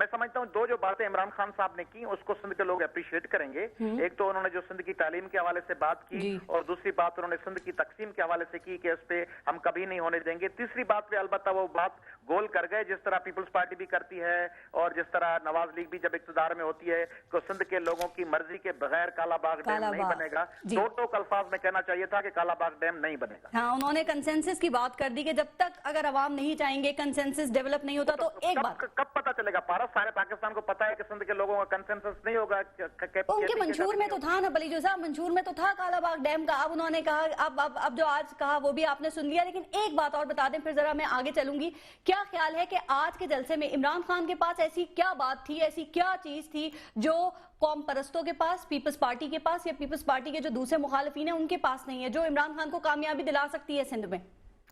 میں سمجھتا ہوں دو جو باتیں عمران خان صاحب نے کی اس کو سندھ کے لوگ اپریشیٹ کریں گے. ایک تو انہوں نے جو سندھ کی تعلیم کے حوالے سے بات کی اور دوسری بات انہوں نے سندھ کی تقسیم کے حوالے سے کی کہ اس پہ ہم کبھی نہیں ہونے دیں گے. تیسری بات پہ البتہ وہ بات گول کر گئے جس طرح پیپلز پارٹی بھی کرتی ہے اور جس طرح نواز لیگ بھی جب اقتدار میں ہوتی ہے کہ سندھ کے لوگوں کی مرضی کے بغیر کالا باغ ڈیم نہیں بنے گا. دو ٹوک الفاظ میں کہنا چاہیے تھا کہ کالا باغ ڈیم نہیں بنے گا. ہاں انہوں نے کنسنسس کی بات کر دی کہ جب تک اگر عوام نہیں چاہیں گے کنسنسس ڈیولپ نہیں ہوتا تو ایک بات کب پتہ چلے گا پارس؟ سارے پاکستان کو پتا ہے کہ سندھ کے لوگوں کا کنسنسس نہیں ہوگا. ان کے منشور میں تو تھا نا بلیجو صاحب, منشور میں تو تھا کالا باغ ڈیم کا. اب انہوں نے کہا اب جو آج کہا وہ بھی آپ نے سن لیا. لیکن ایک بات اور بتا دیں پھر ذرا میں آگے چلوں گی. کیا خیال ہے کہ آج کے جلسے میں عمران خان کے پاس ایسی کیا بات تھی, ایسی کیا چیز تھی جو قوم پرستوں کے پاس, پیپلز پارٹی کے پاس یا پیپلز پارٹی کے جو دوسرے مخالفین ہیں ان کے پاس نہیں ہے, جو عمران خان کو کامیابی دلا سکتی ہے سندھ میں؟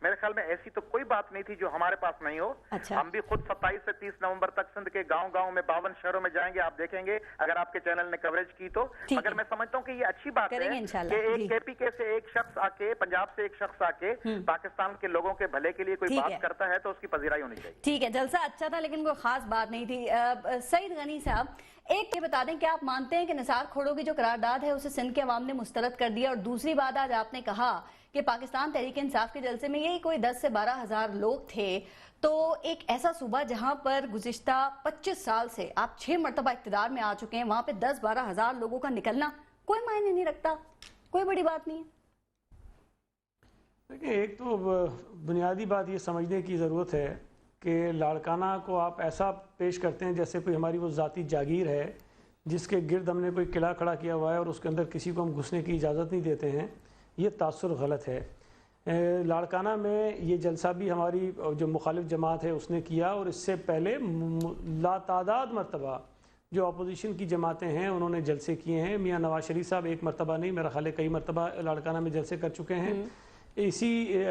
میرے خیال میں ایسی تو کوئی بات نہیں تھی جو ہمارے پاس نہیں ہو. ہم بھی خود 27 سے 30 نومبر تک سندھ کے گاؤں گاؤں میں 52 شہروں میں جائیں گے, آپ دیکھیں گے اگر آپ کے چینل نے کوریج کی تو. مگر میں سمجھتا ہوں کہ یہ اچھی بات ہے کہ ایک کے پی کے سے ایک شخص آ کے, پنجاب سے ایک شخص آ کے پاکستان کے لوگوں کے بھلے کے لیے کوئی بات کرتا ہے تو اس کی پذیرائی ہونی چاہیے. ٹھیک ہے, جلسہ اچھا تھا لیکن کوئی خاص بات نہیں تھی. سعید غنی صاحب ایک یہ بتا دیں کہ آپ مانتے ہیں کہ نثار کھوڑوں کی جو قرارداد ہے اسے سندھ کے عوام نے مسترد کر دیا؟ اور دوسری بات, آج آپ نے کہا کہ پاکستان تحریک انصاف کے جلسے میں یہی کوئی 10 سے 12 ہزار لوگ تھے, تو ایک ایسا صوبہ جہاں پر گزشتہ 25 سال سے آپ 6 مرتبہ اقتدار میں آ چکے ہیں, وہاں پہ 10-12 ہزار لوگوں کا نکلنا کوئی معنی نہیں رکھتا, کوئی بڑی بات نہیں ہے. دیکھیں, ایک تو بنیادی بات یہ سمجھنے کی ضرورت ہے کہ لاڑکانہ کو آپ ایسا پیش کرتے ہیں جیسے کوئی ہماری وہ ذاتی جاگیر ہے جس کے گرد ہم نے کوئی قلعہ کھڑا کیا ہوا ہے اور اس کے اندر کسی کو ہم گھسنے کی اجازت نہیں دیتے ہیں. یہ تاثر غلط ہے. لاڑکانہ میں یہ جلسہ بھی ہماری جو مخالف جماعت ہے اس نے کیا, اور اس سے پہلے لاتعداد مرتبہ جو اپوزیشن کی جماعتیں ہیں انہوں نے جلسے کیے ہیں. میاں نواز شریف صاحب ایک مرتبہ نہیں, میرا خیال ہے کئی مرتبہ لاڑکانہ میں جلسے کر چکے ہیں. اسی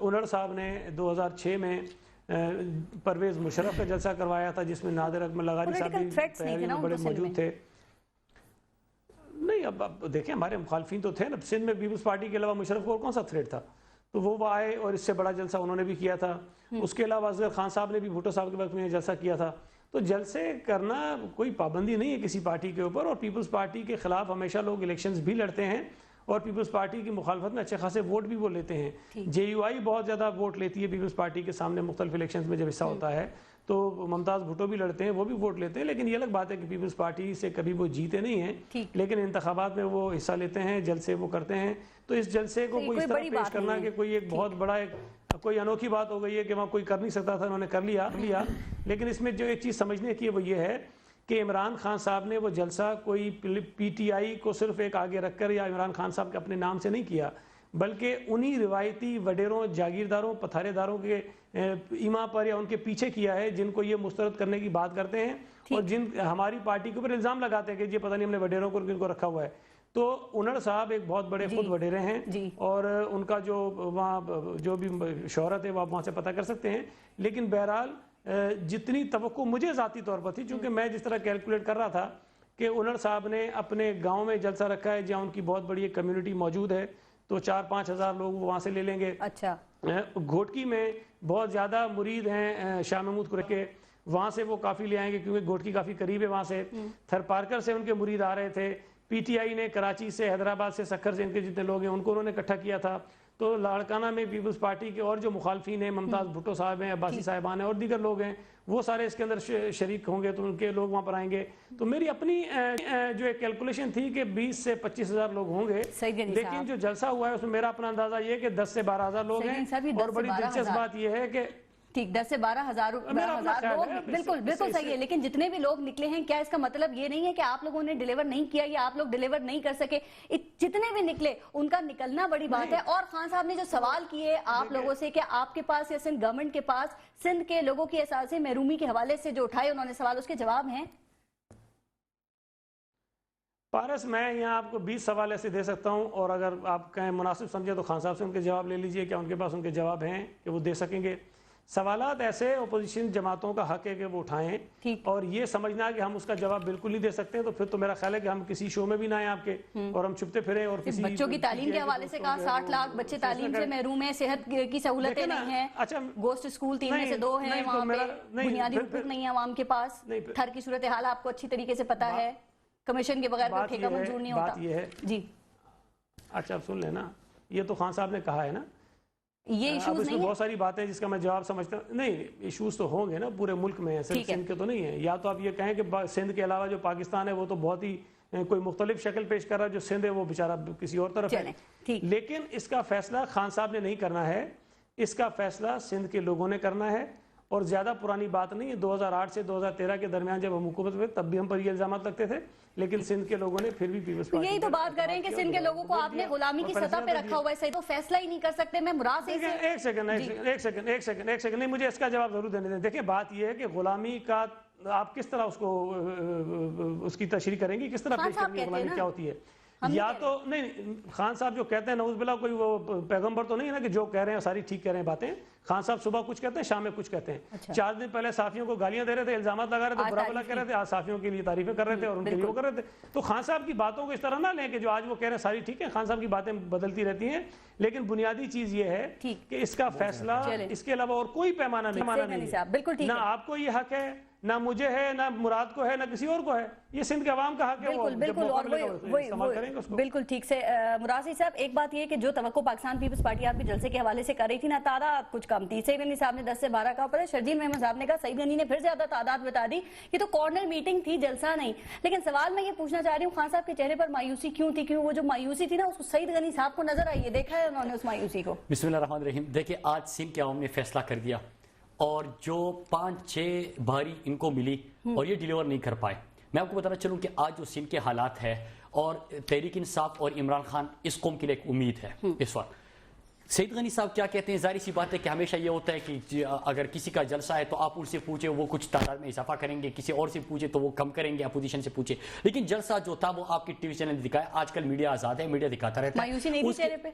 انڑ صاحب نے 2006 میں پرویز مشرف کا جلسہ کروایا تھا جس میں نادر اکمل لغاری صاحب بھی بڑے موجود تھے. نہیں, اب دیکھیں ہمارے مخالفین تو تھے نا سندھ میں, پیپلز پارٹی کے علاوہ مشرف کو اور کون سا تھریٹ تھا, تو وہ آئے اور اس سے بڑا جلسہ انہوں نے بھی کیا تھا. اس کے علاوہ اصغر خان صاحب نے بھی بھٹو صاحب کے وقت میں جلسہ کیا تھا. تو جلسے کرنا کوئی پابندی نہیں ہے کسی پارٹی کے اوپر, اور پیپلز پارٹی کے خلاف ہمیشہ لوگ الیکشنز بھی لڑتے ہیں اور پیپلز پارٹی کی مخالفت میں اچھے خاصے ووٹ بھی وہ لیتے ہیں. جے یو آئی بہت زیادہ ووٹ لیتی ہے پیپلز پارٹی کے سامنے مختلف الیکشنز میں جب حصہ ہوتا ہے, تو ممتاز بھٹو بھی لڑتے ہیں, وہ بھی ووٹ لیتے ہیں. لیکن یہ الگ بات ہے کہ پیپلز پارٹی سے کبھی وہ جیتے نہیں ہیں, لیکن انتخابات میں وہ حصہ لیتے ہیں, جلسے وہ کرتے ہیں. تو اس جلسے کو کوئی اس طرح پیش کرنا کہ کوئی ایک بہت بڑا کوئی انوکھی بات ہو گئی ہے کہ وہاں کوئی کر نہیں سکتا تھا, انہوں نے کر لیا. لیکن اس میں جو ایک چیز سمجھنے کی ہے وہ یہ ہے کہ عمران خان صاحب نے وہ جلسہ کوئی پی ٹی آئی کو صرف ایک آگے رکھ کر یا عمران خان صاحب کے اپنے نام سے نہیں کیا, بلکہ انہی روایتی وڈیروں, جاگیرداروں, پتھارے داروں کے ایما پر یا ان کے پیچھے کیا ہے جن کو یہ مسترد کرنے کی بات کرتے ہیں اور جن ہماری پارٹی کے اوپر الزام لگاتے ہیں کہ یہ پتہ نہیں ہم نے وڈیروں کو کن کو رکھا ہوا ہے. تو انڑ صاحب ایک بہت بڑے خود وڈیرے ہیں اور ان کا جو وہاں جو بھی شہرت ہے وہ آپ وہاں سے پتہ کر سکتے ہیں. لیکن بہرحال جتنی توقع مجھے ذاتی طور پر تھی, چونکہ میں جس طرح کیلکولیٹ کر رہا تھا کہ انڑ صاحب نے اپنے گاؤں میں جلسہ رکھا ہے جہاں ان کی بہت بڑی ایک کمیونٹی موجود ہے, تو 4-5 ہزار لوگ وہاں سے لے لیں گے. اچھا, گھوٹکی میں بہت زیادہ مرید ہیں شاہ محمود قریشی کے, وہاں سے وہ کافی لے آئیں گے کیونکہ گھوٹکی کافی قریب ہے وہاں سے. تھر پارکر سے ان کے مرید آ رہے تھے, پی ٹی آئی نے کراچی سے, حیدرآباد سے, سکھر سے ان کے جتنے لوگ ہیں ان کو انہوں نے اکٹھا کیا تھا. تو لاڑکانہ میں پیپلز پارٹی کے اور جو مخالفین ہیں, ممتاز بھٹو صاحب ہیں, عباسی صاحبان ہیں اور دیگر لوگ ہیں, وہ سارے اس کے اندر شریک ہوں گے, تو ان کے لوگ وہاں پر آئیں گے. تو میری اپنی جو ایک کیلکولیشن تھی کہ 20 سے 25 ہزار لوگ ہوں گے, لیکن جو جلسہ ہوا ہے اس میں میرا اپنا اندازہ یہ ہے کہ 10 سے 12 ہزار لوگ ہیں. اور بڑی دلچسپ بات یہ ہے کہ ٹھیک 10 سے 12 ہزار لوگ, بالکل بالکل صحیح ہے. لیکن جتنے بھی لوگ نکلے ہیں, کیا اس کا مطلب یہ نہیں ہے کہ آپ لوگوں نے ڈیلیور نہیں کیا یا آپ لوگ ڈیلیور نہیں کر سکے؟ جتنے بھی نکلے ان کا نکلنا بڑی بات ہے. اور خان صاحب نے جو سوال کیے آپ لوگوں سے کہ آپ کے پاس یا سندھ گورنمنٹ کے پاس سندھ کے لوگوں کی احساس محرومی کے حوالے سے جو اٹھائے انہوں نے سوال, اس کے جواب ہیں؟ پارس, میں یہاں آپ کو 20 سوال ایسے دے سکتا ہوں, اور اگر آپ کہیں مناسب سمجھے تو خان صاحب سے ان کے جواب لے لیجئے, کیا ان کے پاس ان کے جواب ہیں کہ وہ دے سکیں گے. سوالات ایسے اپوزیشن جماعتوں کا حق ہے کہ وہ اٹھائیں، اور یہ سمجھنا کہ ہم اس کا جواب بالکل نہیں دے سکتے، تو پھر تو میرا خیال ہے کہ ہم کسی شو میں بھی نہ آئیں آپ کے، اور ہم چھپتے پھریں اور کسی بچوں کی تعلیم کے حوالے سے کہا 60 لاکھ بچے تعلیم سے محروم ہیں، صحت کی سہولتیں نہیں ہیں، گوشت اسکول 3 میں سے 2 ہیں، وہاں پہ بنیادی حقوق نہیں ہے عوام کے پاس، تھر کی صورتحال آپ کو اچھی طریقے سے پتا ہے، کمیشن کے بغیر کوئی ٹھیکہ منظور نہیں ہوتا۔ بات یہ ہے جی اچھا اب سن لینا، یہ تو خان صاحب نے کہا ہے نا، یہ ایشوز نہیں بہت ساری باتیں جس کا میں جواب سمجھتا ہوں، نہیں ایشوز تو ہوں گے نا، پورے ملک میں ہیں، صرف سندھ کے تو نہیں ہیں، یا تو آپ یہ کہیں کہ سندھ کے علاوہ جو پاکستان ہے وہ تو بہت ہی کوئی مختلف شکل پیش کر رہا ہے، جو سندھ ہے وہ بیچارہ کسی اور طرف ہے، لیکن اس کا فیصلہ خان صاحب نے نہیں کرنا ہے، اس کا فیصلہ سندھ کے لوگوں نے کرنا ہے، اور زیادہ پرانی بات نہیں ہے، 2008 سے 2013 کے درمیان جب ہم حکومت میں تب بھی ہم پر یہ الزامات لگتے تھے، لیکن سندھ کے لوگوں نے پھر بھی پیپلز پارٹی، یہی تو بات کر رہے ہیں کہ سندھ کے لوگوں کو آپ نے غلامی کی سطح پہ رکھا ہوا ہے، صحیح تو فیصلہ ہی نہیں کر سکتے۔ میں مراد سے ایک سیکنڈ نہیں، مجھے اس کا جواب ضرور دینے دیں۔ دیکھیں بات یہ ہے کہ غلامی کا آپ کس طرح اس کو اس کی تشریح کریں گی، کس طرح پیش کریں گے غلامی کیا ہوتی ہے، یا تو نہیں خان صاحب جو کہتے ہیں نعوذ باللہ کوئی وہ پیغمبر تو نہیں ہے نا کہ جو کہہ رہے ہیں ساری ٹھیک کہہ رہے ہیں باتیں، خان صاحب صبح کچھ کہتے ہیں شام میں کچھ کہتے ہیں، 4 دن پہلے صحافیوں کو گالیاں دے رہے تھے، الزامات لگا رہے تھے، برا بلا کہہ رہے تھے، آج صحافیوں کے لیے تعریفیں کر رہے تھے اور ان کے لیے وہ کر رہے تھے، تو خان صاحب کی باتوں کو اس طرح نہ لیں کہ جو آج وہ کہہ رہے ہیں ساری ٹھیک ہے، خان صاحب کی باتیں بدلتی رہتی ہیں، لیکن بنیادی چیز یہ ہے کہ اس کا فیصلہ اس کے علاوہ اور کوئی پیمانہ نہیں، نہ آپ کو یہ حق ہے، نہ مجھے ہے، نہ مراد کو ہے، نہ کسی اور کو ہے، یہ سندھ کے عوام کا حق ہے، بالکل ٹھیک سے۔ مراد صاحب ایک بات یہ کہ جو توقع پاکستان پیپلز پارٹی آپ کے جلسے کے حوالے سے کر رہی تھی نا، تعداد کچھ کم تھی، سعید غنی صاحب نے 10 سے 12 کا اوپر ہے، شرجیل محمد صاحب نے کہا سعید غنی نے پھر زیادہ تعداد بتا دی، یہ تو کارنر میٹنگ تھی، جلسہ نہیں، لیکن سوال میں یہ پوچھنا چاہ رہی ہوں خان صاحب کے چہرے پر مایوسی کیوں تھی، کیوں وہ جو مایوسی تھی نا اس کو سعید غنی صاحب کو نظر آئی ہے، دیکھا ہے انہوں نے اس مایوسی کو؟ بسم اللہ الرحمن الرحیم۔ دیکھیں آج سندھ کے عوام نے فیصلہ کر دیا، اور جو 5-6 بھاری ان کو ملی اور یہ ڈیلیور نہیں کر پائے۔ میں آپ کو بتانا چلوں کہ آج جو سندھ کے حالات ہے، اور تحریک انصاف اور عمران خان اس قوم کے لیے ایک امید ہے اس وقت۔ سعید غنی صاحب کیا کہتے ہیں، ظاہر سی بات ہے کہ ہمیشہ یہ ہوتا ہے کہ اگر کسی کا جلسہ ہے تو آپ ان سے پوچھیں وہ کچھ تعداد میں اضافہ کریں گے، کسی اور سے پوچھیں تو وہ کم کریں گے، اپوزیشن سے پوچھیں، لیکن جلسہ جو تھا وہ آپ کی ٹی وی چینل نے دکھایا۔ آج کل میڈیا آزاد ہے، میڈیا دکھاتا رہتا ہے۔ مایوسی نہیں تھی چہرے پہ؟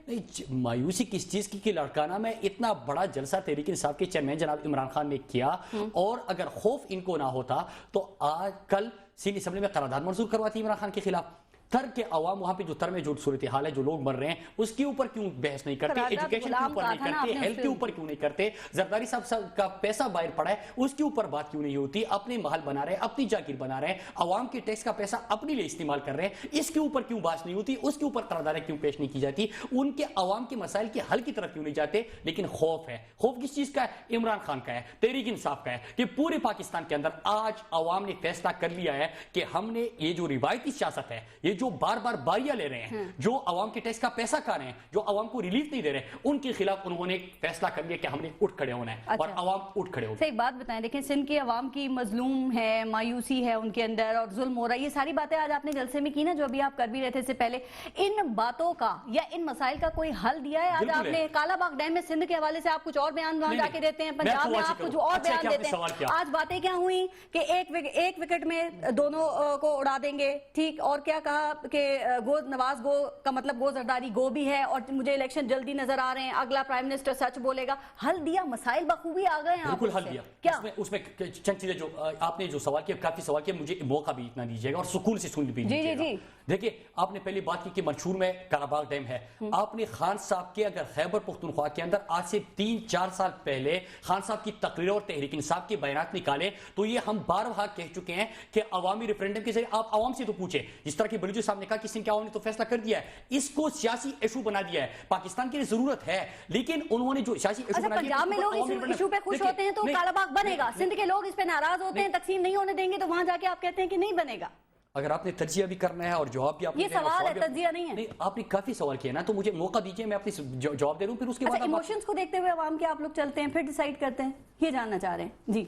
مایوسی کس چیز کی کہ لڑکانہ میں اتنا بڑا جلسہ تحریک انصاف کے چیئرمین جناب عمران خان نے کیا، اور اگر خوف ان کو نہ ہوتا تو آج کل سندھ اسمبلی میں قرارداد منظور کرواتی عمران خان کے خلاف۔ تھر کے عوام وہاں پہ جو تھر میں جو صورتحال ہے، جو لوگ مر رہے ہیں، اس کے اوپر کیوں بحث نہیں کرتے، ایجوکیشن کے اوپر نہیں کرتے، ہیلتھ کے اوپر کیوں نہیں کرتے، زرداری صاحب کا پیسہ باہر پڑا ہے اس کے اوپر بات کیوں نہیں ہوتی، اپنے محل بنا رہے ہیں، اپنی جاگیر بنا رہے ہیں، عوام کے ٹیکس کا پیسہ اپنے لیے استعمال کر رہے ہیں، اس کے اوپر کیوں بات نہیں ہوتی، اس کے اوپر قراردادیں کیوں پیش نہیں کی جاتی، ان کے عوام کے مسائل کے حل کی طرف کیوں نہیں جاتے؟ لیکن خوف ہے۔ خوف کس چیز کا ہے؟ عمران خان کا ہے، تحریک انصاف کا ہے، کہ پورے پاکستان کے اندر آج عوام نے فیصلہ کر لیا ہے کہ ہم نے یہ جو روایتی سیاست ہے، یہ جو بار بار لے رہے ہیں، جو عوام کے ٹیکس کا پیسہ کھا رہے ہیں، جو عوام کو ریلیف نہیں دے رہے ہیں، ان کے خلاف انہوں نے فیصلہ کر لیا کہ ہم نے اٹھ کھڑے ہونا ہے، اور عوام اٹھ کھڑے ہوگی۔ ایک بات بتائیں، دیکھیں سندھ کی عوام کی مظلوم ہے، مایوسی ہے ان کے اندر، اور ظلم ہو رہا ہے، یہ ساری باتیں آج آپ نے جلسے میں کی نا، جو ابھی آپ کر بھی رہے تھے اس سے پہلے، ان باتوں کا یا ان مسائل کا کوئی حل دیا ہے؟ آج آپ نے کالا باغ ڈیم میں سندھ کے حوالے سے آپ کچھ اور بیان وہاں جا کے دیتے ہیں، پنجاب میں آپ کچھ اور بیان دیتے ہیں، آج باتیں کیا ہوئی کہ ایک وکٹ میں دونوں کو اڑا دیں گے، ٹھیک، اور کیا کہا کہ گو نواز گو کا مطلب گو زرداری گو بھی ہے، اور مجھے الیکشن جلدی نظر آ رہے ہیں، اگلا پرائم منسٹر سچ بولے گا، حل دیا، مسائل بخوبی آ گئے ہیں، بالکل حل دیا۔ کیا اس میں چند چیزیں جو آپ نے جو سوال کیا، کافی سوال کیا، مجھے موقع بھی اتنا دیجیے گا اور سکون سے سن لیجیے گا۔ دیکھیں آپ نے پہلی بات کی کہ منشور میں کالا باغ ڈیم ہے، آپ نے خان صاحب کے اگر خیبر پختونخوا کے اندر آج سے 3-4 سال پہلے خان صاحب کی تقریر اور تحریک انصاف کے بیانات نکالے تو یہ ہم بارہا کہہ چکے ہیں کہ عوامی ریفرینڈم کے ذریعے آپ عوام سے تو پوچھیں، جس طرح کہ بلوچ صاحب نے کہا کہ سندھ کے عوام نے تو فیصلہ کر دیا ہے، اس کو سیاسی ایشو بنا دیا ہے، پاکستان کے لیے ضرورت ہے، لیکن انہوں نے جو سیاسی ایشو بنا دیا، پنجاب میں لوگ اس ایشو پہ خوش ہوتے ہیں تو کالا باغ بنے گا، سندھ کے لوگ اس پہ ناراض ہوتے ہیں، تقسیم نہیں ہونے دیں گے تو وہاں جا کے آپ کہتے ہیں کہ نہیں بنے گا۔ اگر آپ نے تجزیہ بھی کرنا ہے اور جواب بھی آپ نے، یہ سوال ہے، تجزیہ نہیں ہے، آپ نے کافی سوال کیا نا، تو مجھے موقع دیجیے، میں اپنی جواب دے رہا ہوں، پھر اس کے بعد ایموشنز کو دیکھتے ہوئے عوام کے آپ لوگ چلتے ہیں پھر ڈیسائیڈ کرتے ہیں، یہ جاننا چاہ رہے ہیں؟ جی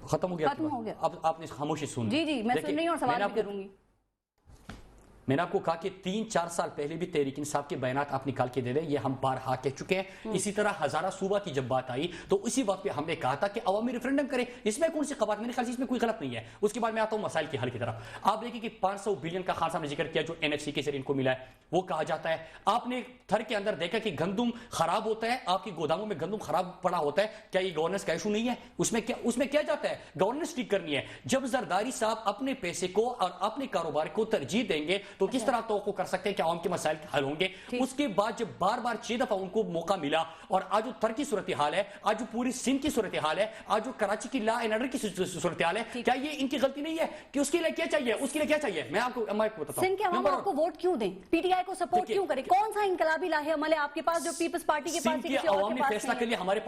ختم ہو گیا، اب آپ نے خاموشی سن، جی میں سن رہی ہوں اور سوال بھی کروں گی۔ میں نے آپ کو کہا کہ 3-4 سال پہلے بھی تحریک انصاف کے بیانات آپ نکال کے دے دیں, یہ ہم بارہا کہہ چکے ہیں. اسی طرح ہزارہ صوبہ کی جب بات آئی تو اسی وقت پہ ہم نے کہا تھا کہ عوامی ریفرنڈم کریں, اس میں کون سی قواعد, میرے خیال سے اس میں کوئی غلط نہیں ہے. اس کے بعد میں آتا ہوں مسائل کے حل کی طرف. آپ دیکھیں کہ 500 بلین کا خان صاحب نے ذکر کیا جو NFC کے ذریعے ان کو ملا ہے, وہ کہا جاتا ہے. آپ نے تھر کے اندر دیکھا کہ گندم خراب ہوتا ہے, آپ کے گوداموں میں گندم خراب پڑا ہوتا ہے, کیا یہ گورننس کا ایشو نہیں ہے؟ اس میں کیا جاتا ہے, گورننس ٹھیک کرنی ہے. جب زرداری صاحب اپنے پیسے کو اور اپنے کاروبار کو ترجیح دیں گے تو کس طرح توقع کر سکتے ہیں کہ عوام کے مسائل حل ہوں گے؟ اس کے بعد جب بار بار 6 دفعہ ان کو موقع ملا, اور آج جو تھر کی صورتحال ہے, آج جو پوری سندھ کی صورتحال ہے, آج جو کراچی کی لا اینڈ آرڈر کی صورتحال ہے, کیا یہ ان کی غلطی نہیں ہے کہ اس کے لیے کیا چاہیے؟ اس کے لیے کیا چاہیے میں آپ کو بتاتا ہوں. سندھ کے عوام آپ کو ووٹ کیوں دیں, پی ٹی آئی کو سپورٹ کیوں کریں؟ کون سا انقلابی لاہے عمل ہے آپ کے پاس جو پیپلز پارٹی کے پاس کسی اور کے پاس فیصلہ کے لیے ہمارے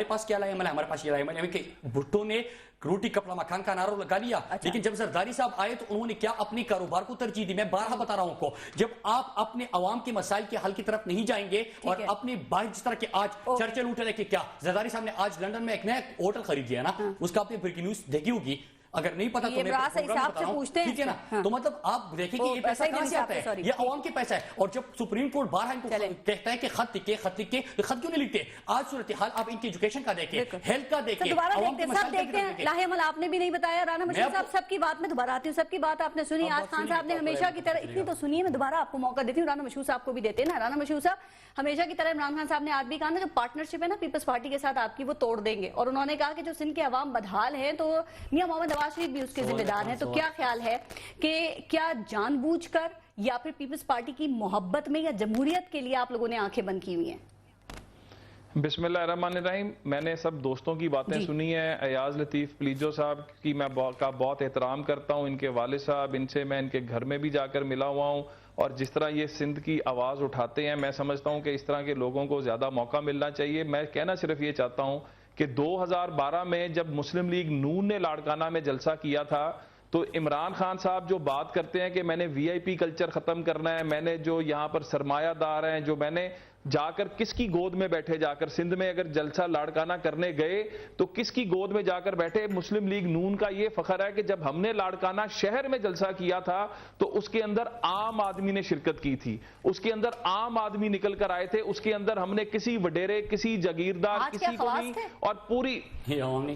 پاس کیا لاہے عمل ہے؟ ہمارے پاس یہ لاہے عمل ہے کہ بھٹو نے روٹی کپڑا مکان کا نعرہ لگا لیا, لیکن جب زرداری صاحب آئے تو انہوں نے کیا اپنے کاروبار کو ترجیح دی. میں بارہا بتا رہا ہوں کو, جب آپ اپنے عوام کے مسائل کے حل کی طرف نہیں جائیں گے اور اپنے باہر جس طرح کے آج چرچے لوٹے رہے کہ کیا زرداری صاحب نے آج لنڈن میں ایک نیا ہوٹل خرید لیا نا, اس کا آپ نے بریکنگ نیوز دیکھی ہوگی, اگر نہیں پتا تو میں صاحب سے پوچھتے ہیں, ٹھیک ہے نا. تو مطلب آپ دیکھیں کہ یہ پیسہ کہاں سے آتا ہے, یہ عوام کے پیسہ ہے. اور جب سپریم کورٹ بارہا ان کو کہتا ہے کہ خط لکھے, خط کیوں نہیں لکھتے؟ آج صورتحال آپ ان کی ایجوکیشن کا دیکھیں, ہیلتھ کا دیکھیں, عوام کے مسائل دیکھتے ہیں. لاہے عمل آپ نے بھی نہیں بتایا. رانا مشیر صاحب سب کی بات میں دوبارہ آتی ہوں, سب کی بات آپ نے سنی. آج خان صاحب نے ہمیشہ کی طرح اتنی تو سنی ہے, میں دوبارہ آپ کو موقع دیتی ہوں. رانا مشہور صاحب کو بھی دیتے ہیں نا. رانا مشہور صاحب ہمیشہ کی طرح عمران خان صاحب نے آج بھی کہا نا جو پارٹنرشپ ہے نا پیپلز پارٹی کے ساتھ آپ کی, وہ توڑ دیں گے. اور انہوں نے کہا کہ جو سندھ کے عوام بدحال ہیں تو میاں محمد نواز شریف بھی اس کے ذمہ دار ہیں. تو کیا خیال ہے کہ کیا جان بوجھ کر یا پھر پیپلز پارٹی کی محبت میں یا جمہوریت کے لیے آپ لوگوں نے آنکھیں بند کی ہوئی ہیں؟ بسم اللہ الرحمن الرحیم. میں نے سب دوستوں کی باتیں سنی ہیں. ایاز لطیف پلیجو صاحب کی میں بہت احترام کرتا ہوں, ان کے والد صاحب, ان سے میں ان کے گھر میں بھی جا کر ملا ہوا ہوں, اور جس طرح یہ سندھ کی آواز اٹھاتے ہیں, میں سمجھتا ہوں کہ اس طرح کے لوگوں کو زیادہ موقع ملنا چاہیے. میں کہنا صرف یہ چاہتا ہوں کہ 2012 میں جب مسلم لیگ نون نے لاڑکانہ میں جلسہ کیا تھا تو عمران خان صاحب جو بات کرتے ہیں کہ میں نے VIP کلچر ختم کرنا ہے, میں نے جو یہاں پر سرمایہ دار ہیں, جو میں نے جا کر کس کی گود میں بیٹھے, جا کر سندھ میں اگر جلسہ لاڑکانہ کرنے گئے تو کس کی گود میں جا کر بیٹھے؟ مسلم لیگ نون کا یہ فخر ہے کہ جب ہم نے لاڑکانہ شہر میں جلسہ کیا تھا تو اس کے اندر عام آدمی نے شرکت کی تھی, اس کے اندر عام آدمی نکل کر آئے تھے, اس کے اندر ہم نے کسی وڈیرے, کسی جاگیردار, کسی کو نہیں, اور پوری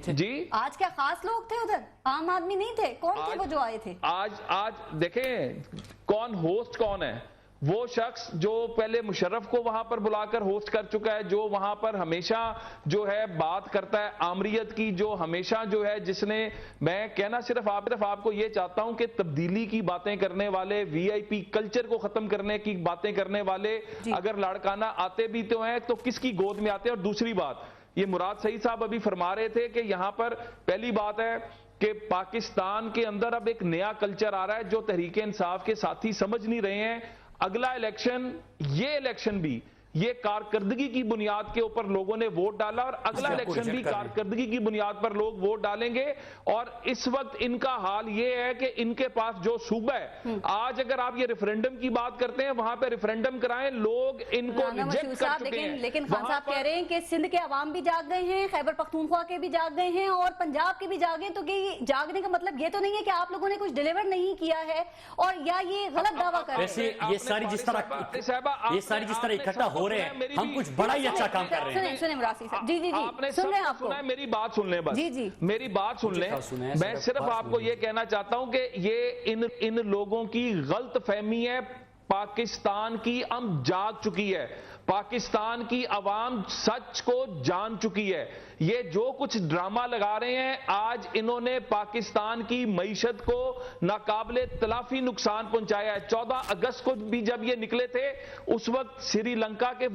جی آج کیا خاص لوگ تھے ادھر, عام آدمی نہیں تھے؟ کون تھے وہ جو آئے تھے؟ آج دیکھیں کون ہوسٹ کون ہے. وہ شخص جو پہلے مشرف کو وہاں پر بلا کر ہوسٹ کر چکا ہے, جو وہاں پر ہمیشہ جو ہے بات کرتا ہے آمریت کی, جو ہمیشہ جو ہے جس نے, میں کہنا صرف آپ کو یہ چاہتا ہوں کہ تبدیلی کی باتیں کرنے والے, VIP کلچر کو ختم کرنے کی باتیں کرنے والے اگر لاڑکانہ آتے بھی تو ہیں تو کس کی گود میں آتے ہیں؟ اور دوسری بات, یہ مراد سعید صاحب ابھی فرما رہے تھے کہ یہاں پر پہلی بات ہے کہ پاکستان کے اندر اب ایک نیا کلچر آ رہا ہے جو تحریک انصاف کے ساتھی سمجھ نہیں رہے ہیں. اگلا الیکشن, یہ الیکشن بھی یہ کارکردگی کی بنیاد کے اوپر لوگوں نے ووٹ ڈالا, اور اگلا الیکشن بھی کارکردگی کی بنیاد پر لوگ ووٹ ڈالیں گے. اور اس وقت ان کا حال یہ ہے کہ ان کے پاس جو صوبہ ہے, آج اگر آپ یہ ریفرنڈم کی بات کرتے ہیں وہاں پہ ریفرنڈم کرائیں, لوگ ان کو ریجیکٹ کر چکے ہیں. لیکن خان صاحب کہہ رہے ہیں کہ سندھ کے عوام بھی جاگ گئے ہیں, خیبر پختونخوا کے بھی جاگ گئے ہیں, اور پنجاب کے بھی جاگے. تو کہ جاگنے کا مطلب یہ تو نہیں ہے کہ آپ لوگوں نے کچھ ڈیلیور نہیں کیا ہے, اور یا یہ غلط دعویٰ کر رہے ہیں؟ یہ ساری جس طرح اکٹھا ہو رہے ہیں, ہم کچھ بڑا ہی اچھا کام کر رہے ہیں. سنیں مراسی صاحب, جی آپ نے سب سنا ہے, میری بات سن لیں, بس میری بات سن لیں. میں صرف آپ کو یہ کہنا چاہتا ہوں کہ یہ ان لوگوں کی غلط فہمی ہے. پاکستان کی جاگ چکی ہے, پاکستان کی عوام سچ کو جان چکی ہے. یہ جو کچھ ڈرامہ لگا رہے ہیں, آج انہوں نے پاکستان کی معیشت کو ناقابل تلافی نقصان پہنچایا ہے. 14 اگست کو بھی جب یہ نکلے تھے اس وقت سری لنکا کے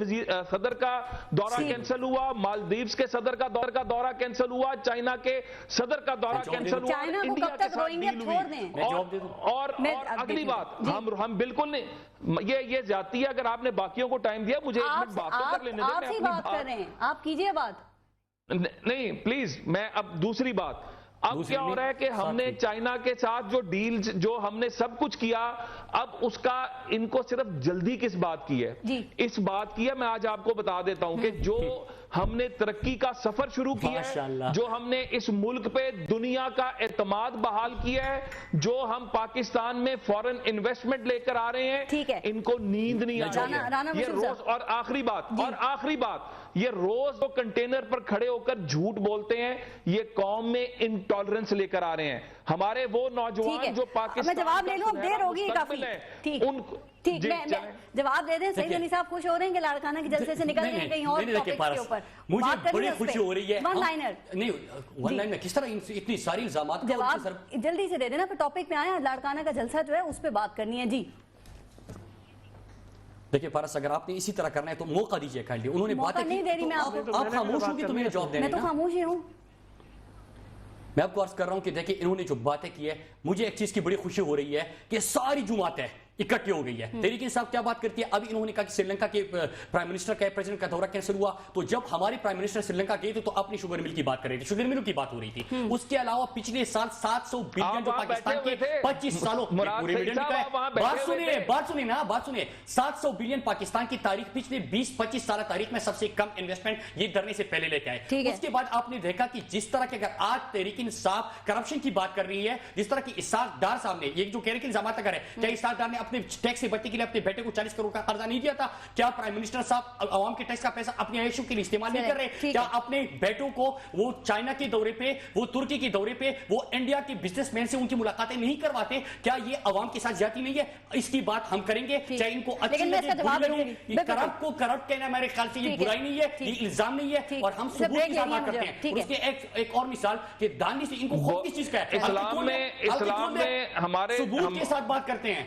صدر کا دورہ کینسل ہوا, مالدیوز کے صدر کا دورہ کینسل ہوا, چائنا کے صدر کا دورہ کینسل ہوا, انڈیا کے ساتھ ڈیل ہوئی. اور اگلی بات, ہم بالکل نہیں, یہ زیادتی ہے. اگر آپ نے باقیوں کو ٹائم دیا, مجھے ایک منٹ بات کر لینے دیں. آپ ہی بات کر رہے ہیں, آپ کیجئے بات. نہیں پلیز, میں اب دوسری بات, اب کیا ہو رہا ہے کہ ہم نے چائنا کے ساتھ جو ڈیل, جو ہم نے سب کچھ کیا, اب اس کا ان کو صرف جلدی کس بات کی ہے؟ اس بات کی ہے, میں آج آپ کو بتا دیتا ہوں کہ جو ہم نے ترقی کا سفر شروع کیا ماشاءاللہ. ہے, جو ہم نے اس ملک پہ دنیا کا اعتماد بحال کیا ہے, جو ہم پاکستان میں فورن انویسٹمنٹ لے کر آ رہے ہیں, ٹھیک ہے. ان کو نیند نہیں آ رہی رانا ہے. یہ مشرف روز, اور آخری بات, یہ روز وہ کنٹینر پر کھڑے ہو کر جھوٹ بولتے ہیں, یہ قوم میں انٹالرنس لے کر آ رہے ہیں. ہمارے وہ نوجوان جو پاکستان, میں جواب لے لوں, اب دیر ہوگی کافی. ٹھیک, میں جواب دے دیں. سعید علی صاحب خوش ہو رہے ہیں کہ لاڑکانہ کے جلسے سے نکل گئے کہیں اور ٹاپک کے اوپر. مجھے بڑی خوشی ہو رہی ہے. ون لائنر نہیں, ون لائن میں کس طرح اتنی ساری الزامات کا جواب جلدی سے دے دینا, پھر ٹاپک پہ آئیں. لاڑکانہ کا جلسہ جو ہے اس پہ بات کرنی ہے. جی دیکھیں پارس, اگر آپ نے اسی طرح کرنا ہے تو موقع دیجیے. کائنڈلی انہوں نے موقع نہیں دے رہی میں آپ کو. آپ خاموش ہوں گی تو میں جواب دینا. میں تو خاموش ہی ہوں. میں آپ کو عرض کر رہا ہوں کہ دیکھیں انہوں نے جو باتیں کی ہے, مجھے ایک چیز کی بڑی خوشی ہو رہی ہے کہ ساری جماعتیں اکٹھی ہو گئی ہے. تحریک انصاف کیا بات کرتی ہے؟ ابھی انہوں نے کہا کہ سری لنکا کے پرائم منسٹر کا پریزیڈنٹ کا دورہ کینسل ہوا, تو جب ہمارے پرائم منسٹر سری لنکا گئے تھے تو اپنی شوگر مل کی بات کر رہے تھے, شوگر ملوں کی بات ہو رہی تھی. اس کے علاوہ پچھلے سال 700 بلین جو پاکستان کے 25 سالوں پورے میڈیم کا ہے. بات سنیے 700 بلین پاکستان کی تاریخ پچھلے 20-25 سالہ تاریخ میں سب سے کم انویسٹمنٹ یہ دھرنے سے پہلے لے کے آئے. اس کے بعد آپ نے دیکھا کہ جس طرح کے, اگر آج تحریک انصاف کرپشن کی بات کر رہی ہے, جس طرح کی اسحاق ڈار صاحب نے یہ جو کہہ رہے کہ الزامات لگا رہے, کیا اسحاق ڈار نے اپنے ٹیکس سے بچنے کے لیے اپنے بیٹے کو 40 کروڑ کا قرضہ نہیں دیا تھا؟ کیا پرائم منسٹر صاحب عوام کے ٹیکس کا پیسہ اپنے عیشوں کے لیے استعمال نہیں کر رہے؟ کیا اپنے بیٹوں کو وہ چائنا کے دورے پہ, وہ ترکی کے دورے پہ, وہ انڈیا کے بزنس مین سے ان کی ملاقاتیں نہیں کرواتے؟ کیا یہ عوام کے ساتھ زیادتی نہیں ہے؟ اس کی بات ہم کریں گے, چاہے ان کو اچھی لگے. کرپٹ کو کرپٹ کہنا میرے خیال سے یہ برائی نہیں ہے, یہ الزام نہیں ہے, اور ہم ثبوت کے ساتھ بات کرتے ہیں. اس کے ایک اور مثال کہ دانلی سے ان کو خوف کس چیز کا ہے؟ اسلام میں ہمارے ثبوت کے ساتھ بات کرتے ہیں,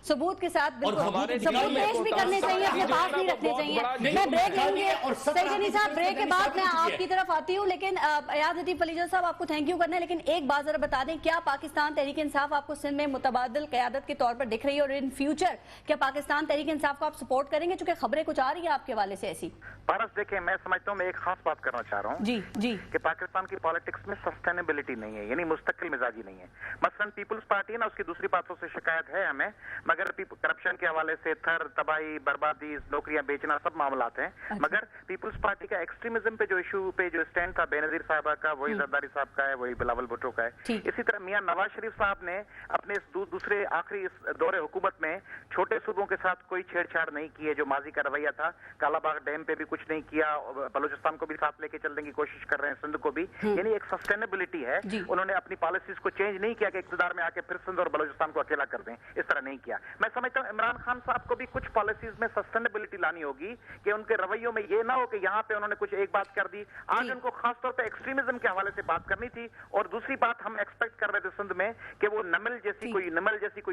ثبوت کے ساتھ ہمارے ثبوت پیش بھی کرنے چاہیے, اپنے پاس نہیں رکھنے چاہیے. میں بریک لیں گے سعید علی صاحب, بریک کے بعد میں آپ کی طرف آتی ہوں, لیکن ایاز لطیف علی صاحب آپ کو تھینک یو کرنا ہے, لیکن ایک بات ذرا بتا دیں, کیا پاکستان تحریک انصاف آپ کو سندھ میں متبادل قیادت کے طور پر دکھ رہی ہے, اور ان فیوچر کیا پاکستان تحریک انصاف کو آپ سپورٹ کریں گے, چونکہ خبریں کچھ آ رہی ہیں آپ کے حوالے سے ایسی؟ پارس دیکھیں, میں سمجھتا ہوں, میں ایک خاص بات کرنا چاہ رہا ہوں جی کہ پاکستان کی پالیٹکس میں سسٹینیبلٹی نہیں ہے, یعنی مستقل مزاجی نہیں ہے. مثلا پیپلز پارٹی ہے نا, اس کی دوسری باتوں سے شکایت ہے ہمیں, مگر کرپشن کے حوالے سے تھر تباہی, بربادی, نوکریاں بیچنا سب معاملات ہیں. مگر پیپلز پارٹی کا ایکسٹریمزم پہ جو ایشو پہ جو اسٹینڈ تھا بے نظیر صاحبہ کا, وہی زرداری صاحب کا ہے, وہی بلاول بھٹو کا ہے. اسی طرح میاں نواز شریف صاحب نے اپنے دوسرے آخری دور حکومت میں چھوٹے صوبوں کے ساتھ کوئی چھیڑ چھاڑ نہیں کی ہے, جو ماضی کا رویہ تھا. کالا باغ ڈیم پہ بھی کچھ نہیں کیا, بلوچستان کو بھی ساتھ لے کے چلنے کی کوشش کر رہے ہیں, سندھ کو بھی, یعنی ایک سسٹینیبلٹی ہے. انہوں نے اپنی پالیسیز کو چینج نہیں کیا کہ اقتدار میں آ کے پھر سندھ اور بلوچستان کو اکیلا کر دیں, اس طرح نہیں کیا. میں سمجھتا ہوں عمران خان صاحب کو بھی کچھ پالیسیز میں سسٹینیبلٹی لانی ہوگی, کہ ان کے رویوں میں یہ نہ ہو کہ یہاں پہ انہوں نے کچھ ایک بات کر دی, آج ان کو خاص طور پہ ایکسٹریمزم کے حوالے سے بات کرنی تھی. اور دوسری بات ہم ایکسپیکٹ کر رہے تھے سندھ میں کہ وہ نمل جیسی کوئی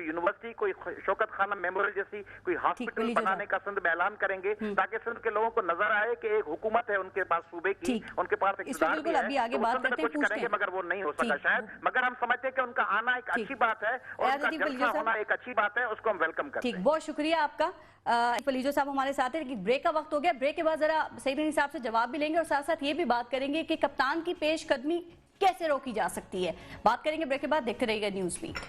یونیورسٹی, کوئی شوکت خانہ میموریل جیسی کوئی ہاسپٹل بنانے کا سندھ میں اعلان کریں گے, تاکہ سندھ کے لوگوں کو نظر آئے کہ ایک حکومت ہے ان کے پاس صوبے کی, ان کے پاس اقتدار بھی ہے, کچھ کریں گے. مگر وہ نہیں ہو سکا شاید, مگر ہم سمجھتے ہیں کہ ان کا آنا ایک اچھی بات ہے, اور ان کا جلسہ ہونا ایک اچھی بات ہے, اس کو ہم ویلکم کرتے ہیں. بہت شکریہ آپ کا. فلیجو صاحب ہمارے ساتھ ہیں, لیکن بریک کا وقت ہو گیا. بریک کے بعد ذرا سعید علی صاحب سے جواب بھی لیں گے, اور ساتھ ساتھ یہ بھی بات کریں گے کہ کپتان کی پیش قدمی کیسے روکی جا سکتی ہے. بات کریں گے بریک کے بعد. دیکھتے رہیے گا نیوز ویک.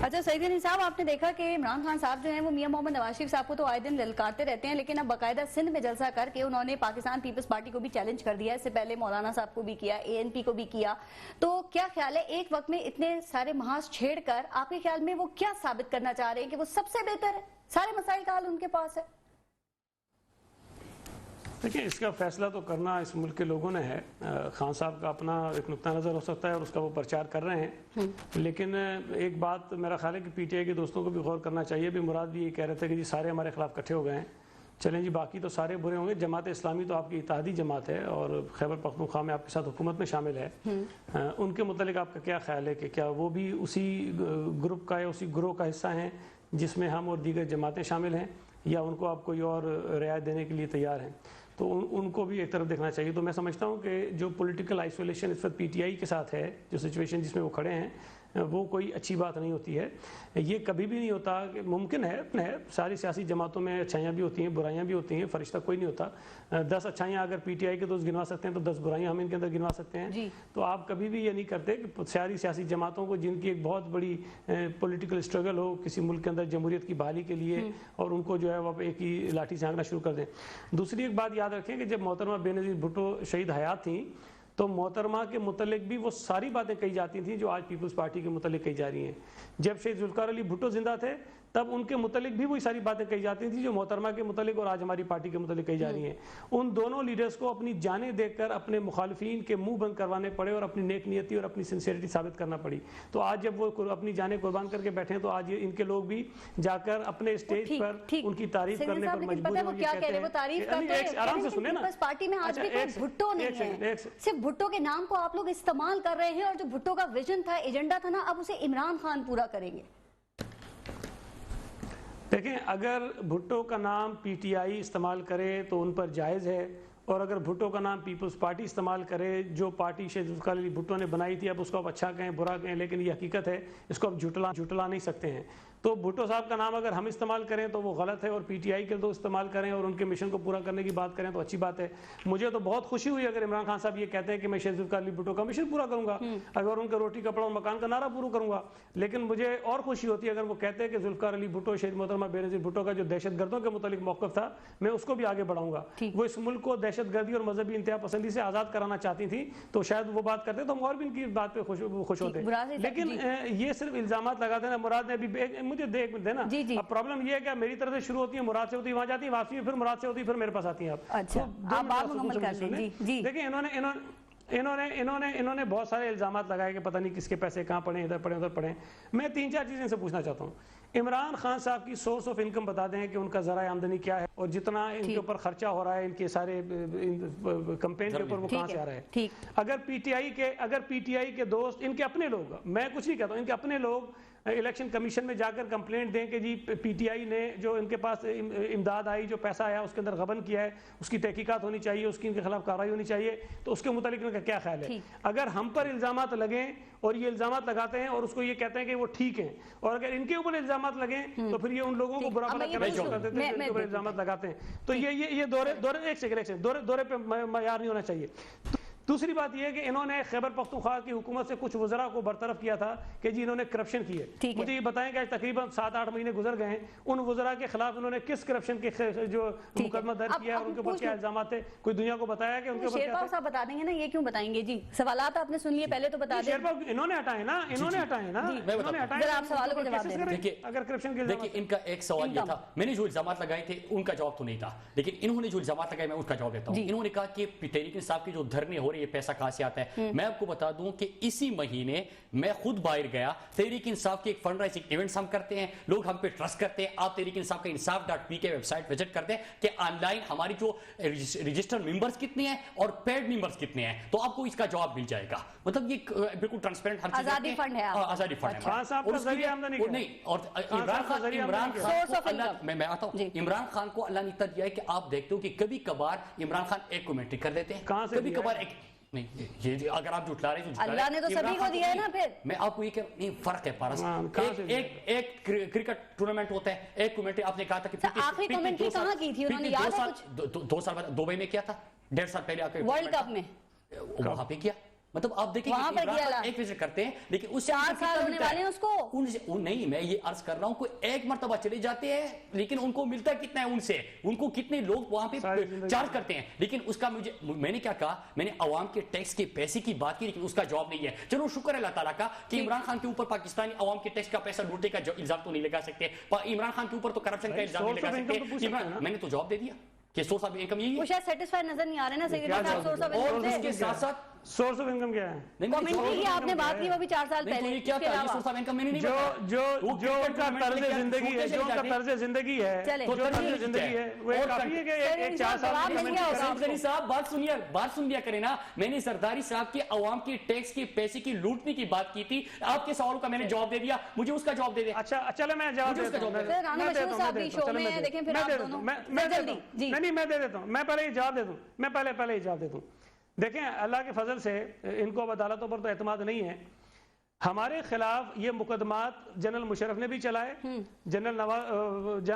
اچھا سعید علی صاحب, آپ نے دیکھا کہ عمران خان صاحب جو ہیں وہ میاں محمد نواز شریف صاحب کو تو آئے دن للکارتے رہتے ہیں, لیکن اب باقاعدہ سندھ میں جلسہ کر کے انہوں نے پاکستان پیپلز پارٹی کو بھی چیلنج کر دیا. اس سے پہلے مولانا صاحب کو بھی کیا, ANP کو بھی کیا. تو کیا خیال ہے, ایک وقت میں اتنے سارے محاذ چھیڑ کر آپ کے خیال میں وہ کیا ثابت کرنا چاہ رہے ہیں کہ وہ سب سے بہتر ہے, سارے مسائل کا حل ان کے پاس ہے؟ دیکھیں, اس کا فیصلہ تو کرنا اس ملک کے لوگوں نے ہے. خان صاحب کا اپنا ایک نقطہ نظر ہو سکتا ہے اور اس کا وہ پرچار کر رہے ہیں, لیکن ایک بات میرا خیال ہے کہ PTI کے دوستوں کو بھی غور کرنا چاہیے. بھی مراد بھی یہ کہہ رہے تھے کہ جی سارے ہمارے خلاف اکٹھے ہو گئے ہیں, چلیں جی باقی تو سارے برے ہوں گے. جماعت اسلامی تو آپ کی اتحادی جماعت ہے اور خیبر پختونخوا میں آپ کے ساتھ حکومت میں شامل ہے. ان کے متعلق آپ کا کیا خیال ہے کہ کیا وہ بھی اسی گروپ کا یا اسی گروہ کا حصہ ہیں جس میں ہم اور دیگر جماعتیں شامل ہیں, یا ان کو آپ کوئی اور رعایت دینے کے لیے تیار ہیں؟ تو ان کو بھی ایک طرف دیکھنا چاہیے. تو میں سمجھتا ہوں کہ جو پولیٹیکل آئسولیشن اس وقت PTI کے ساتھ ہے, جو سچویشن جس میں وہ کھڑے ہیں, وہ کوئی اچھی بات نہیں ہوتی ہے. یہ کبھی بھی نہیں ہوتا کہ ممکن ہے ساری سیاسی جماعتوں میں اچھائیاں بھی ہوتی ہیں برائیاں بھی ہوتی ہیں, فرشتہ کوئی نہیں ہوتا. 10 اچھائیاں اگر پی ٹی آئی کے دوست گنوا سکتے ہیں تو 10 برائیاں ہم ان کے اندر گنوا سکتے ہیں. تو آپ کبھی بھی یہ نہیں کرتے کہ ساری سیاسی جماعتوں کو جن کی ایک بہت بڑی پولیٹیکل اسٹرگل ہو کسی ملک کے اندر جمہوریت کی بحالی کے لیے, اور ان کو جو ہے وہ ایک ہی لاٹھی سے ہانکنا شروع کر دیں. دوسری ایک بات یاد رکھیں کہ جب محترمہ بینظیر بھٹو شہید حیات تھیں تو محترمہ کے متعلق بھی وہ ساری باتیں کہی جاتی تھیں جو آج پیپلز پارٹی کے متعلق کہی جا رہی ہیں. جب شہید ذوالفقار علی بھٹو زندہ تھے تب ان کے متعلق بھی وہی ساری باتیں کہی جاتی تھیں جو محترمہ کے متعلق اور آج ہماری پارٹی کے متعلق کہی جا رہی ہیں. ان دونوں لیڈرز کو اپنی جانیں دے کر اپنے مخالفین کے منہ بند کروانے پڑے اور اپنی نیک نیتی اور اپنی سنسیئرٹی ثابت کرنا پڑی. تو آج جب وہ اپنی جانیں قربان کر کے بیٹھے ہیں تو آج ان کے لوگ بھی جا کر اپنے اسٹیج پر ان کی تعریف کرنے پر مجبور ہیں. آرام سے سنیں نا, پارٹی میں آج بھی کوئی بھٹو نہیں ہے, صرف بھٹو کے نام کو آپ لوگ استعمال کر رہے ہیں, اور جو بھٹو کا ویژن تھا ایجنڈا تھا نا اب اسے عمران خان پورا کریں گے. دیکھیں اگر بھٹو کا نام پی ٹی آئی استعمال کرے تو ان پر جائز ہے, اور اگر بھٹو کا نام پیپلز پارٹی استعمال کرے جو پارٹی شہید ذوالفقار علی بھٹو نے بنائی تھی, اب اس کو آپ اچھا کہیں برا کہیں لیکن یہ حقیقت ہے, اس کو آپ جھٹلا نہیں سکتے ہیں. تو بھٹو صاحب کا نام اگر ہم استعمال کریں تو وہ غلط ہے, اور پی ٹی آئی کے تو استعمال کریں اور ان کے مشن کو پورا کرنے کی بات کریں تو اچھی بات ہے. مجھے تو بہت خوشی ہوئی اگر عمران خان صاحب یہ کہتے ہیں کہ میں شہید ذوالفقار علی بھٹو کا مشن پورا کروں گا, اگر ان کا روٹی کپڑا اور مکان کا نعرہ پورا کروں گا. لیکن مجھے اور خوشی ہوتی ہے اگر وہ کہتے ہیں کہ ذوالفقار علی بھٹو شہید محترمہ بینظیر بھٹو کا جو دہشت گردوں کے متعلق موقف تھا میں اس کو بھی آگے بڑھاؤں گا. وہ اس ملک کو دہشت گردی اور مذہبی انتہا پسندی سے آزاد کرانا چاہتی تھی تو شاید وہ بات کرتے تو ہم اور بھی ان کی بات پہ خوش ہوتے. لیکن یہ صرف الزامات لگاتے ہیں. مراد نے ابھی مجھے دینا اب پرابلم یہ ہے کہ میری طرف سے شروع ہوتی ہے, مراد سے ہوتی ہے وہاں جاتی ہے, واپسی میں پھر مراد سے ہوتی ہے, پھر میرے پاس آتی ہیں. آپ دیکھیں انہوں نے بہت سارے الزامات لگائے کہ پتہ نہیں کس کے پیسے کہاں پڑے, ادھر پڑے ادھر پڑے. میں 3-4 چیزیں ان سے پوچھنا چاہتا ہوں. عمران خان صاحب کی سورس آف انکم بتا دیں کہ ان کا ذرائع آمدنی کیا ہے, اور جتنا ان کے اوپر خرچہ ہو رہا ہے ان کے سارے کمپین کے اوپر وہ کہاں سے آ رہا ہے. اگر پی ٹی آئی کے دوست ان کے اپنے لوگ, میں کچھ نہیں کہتا ہوں, ان کے اپنے لوگ الیکشن کمیشن میں جا کر کمپلینٹ دیں کہ جی پی ٹی آئی نے جو ان کے پاس امداد آئی, جو پیسہ آیا اس کے اندر غبن کیا ہے, اس کی تحقیقات ہونی چاہیے, اس کی ان کے خلاف کارروائی ہونی چاہیے, تو اس کے متعلق ان کا کیا خیال ہے. اگر ہم پر الزامات لگیں اور یہ الزامات لگاتے ہیں اور اس کو یہ کہتے ہیں کہ وہ ٹھیک ہیں, اور اگر ان کے اوپر الزامات لگیں تو پھر یہ ان لوگوں کو برا بھلا کرنا شروع کر دیتے ہیں جن کے اوپر الزامات لگاتے ہیں. تو یہ دورے پہ معیار نہیں ہونا چاہیے. دوسری بات یہ ہے کہ انہوں نے خیبر پختونخوا کی حکومت سے کچھ وزراء کو برطرف کیا تھا کہ جی انہوں نے کرپشن کی ہے. مجھے یہ بتائیں کہ تقریباً 7-8 مہینے گزر گئے ہیں, ان وزراء کے خلاف انہوں نے کس کرپشن کے جو مقدمہ درج کیا ہے اور ان کے اوپر کیا الزامات تھے, کوئی دنیا کو بتایا کہ ان کے اوپر کیا تھا؟ صاحب بتا دیں گے نا, یہ کیوں بتائیں گے جی, سوالات آپ نے سن لیے پہلے تو بتا دیں. انہوں نے ہٹائے نا, اگر کرپشن کے دیکھیں ان کا ایک سوال یہ تھا, میں نے جو الزامات لگائے تھے ان کا جواب تو نہیں تھا, لیکن انہوں نے جو الزامات لگائے میں اس کا جواب دیتا ہوں. انہوں نے کہا کہ تحریک انصاف کی جو دھرنے ہو رہے ہیں پیسہ کہاں سے آتا ہے. میں آپ کو بتا دوں کہ اسی مہینے میں خود باہر گیا, تحریک انصاف کے ایک فنڈ رائزنگ ایونٹس ہم کرتے ہیں, لوگ ہم پہ ٹرسٹ کرتے ہیں. آپ تحریک انصاف کا انصاف.pk ویب سائٹ وزٹ کرتے ہیں کہ آن لائن ہماری جو رجسٹر ممبرز کتنے ہیں اور پیڈ ممبرز کتنے ہیں, تو آپ کو اس کا جواب مل جائے گا. مطلب یہ بالکل ٹرانسپیرنٹ ہر چیز آزادی فنڈ ہے, آزادی فنڈ ہے. اور میں آتا ہوں, عمران خان کو اللہ نے اتنا دیا ہے کہ آپ دیکھتے ہو کہ کبھی کبھار عمران خان ایک کمیونٹی کر دیتے ہیں, کبھی کبھار ایک نہیں. یہ اگر آپ جھٹلا رہے ہیں اللہ نے تو سبھی کو دیا ہے نا. پھر میں آپ کو یہ کہ نہیں فرق ہے پارس, ایک کرکٹ ٹورنامنٹ ہوتا ہے, ایک کمیونٹی آپ نے کہا تھا کہ آخری کمیونٹی کہاں کی تھی انہوں نے, یاد ہے کچھ 2 سال بعد دبئی میں کیا تھا, 1.5 سال پہلے آ کے ورلڈ کپ میں وہاں پہ کیا. مطلب آپ دیکھیں ایک وزٹ کرتے ہیں لیکن اس سے 4 سال ہونے والے ہیں اس کو نہیں. میں یہ عرض کر رہا ہوں کوئی ایک مرتبہ چلے جاتے ہیں لیکن ان کو ملتا کتنا ہے ان سے, ان کو کتنے لوگ وہاں پہ چارج کرتے ہیں. لیکن اس کا میں نے کیا کہا, میں نے عوام کے ٹیکس کے پیسے کی بات کی لیکن اس کا جواب نہیں ہے. چلو شکر ہے اللہ تعالیٰ کا کہ عمران خان کے اوپر پاکستانی عوام کے ٹیکس کا پیسہ لوٹنے کا الزام تو نہیں لگا سکتے, عمران خان کے اوپر تو کرپشن کا الزام نہیں لگا سکتے. میں نے تو جواب دے دیا کہ سورس آف انکم یہی ہے. وہ شاید سیٹسفائی نظر نہیں آ رہے نا سیکریٹری صاحب سورس آف انکم, اور اس کے ساتھ ساتھ سورس آف انکم کیا ہے, کمیونٹی کی آپ نے بات کی وہ بھی 4 سال پہلے. کیا تھا یہ سورس آف انکم میں نے نہیں بتایا. جو ان کا طرز زندگی ہے, جو ان کا طرز زندگی ہے, جو طرز زندگی ہے وہ کافی ہے کہ ایک 4 سال زرداری صاحب بات سن لیا کریں نا. میں نے زرداری صاحب کے عوام کے ٹیکس کے پیسے کی لوٹنے کی بات کی تھی, آپ کے سوالوں کا میں نے جواب دے دیا, مجھے اس کا جواب دے دیں. اچھا چلے میں جواب دیتا ہوں, میں دے دیتا ہوں, میں پہلے یہ جواب دے دوں, میں پہلے یہ جواب دے دوں. دیکھیں اللہ کے فضل سے ان کو اب عدالتوں پر تو اعتماد نہیں ہے, ہمارے خلاف یہ مقدمات جنرل مشرف نے بھی چلائے، جنرل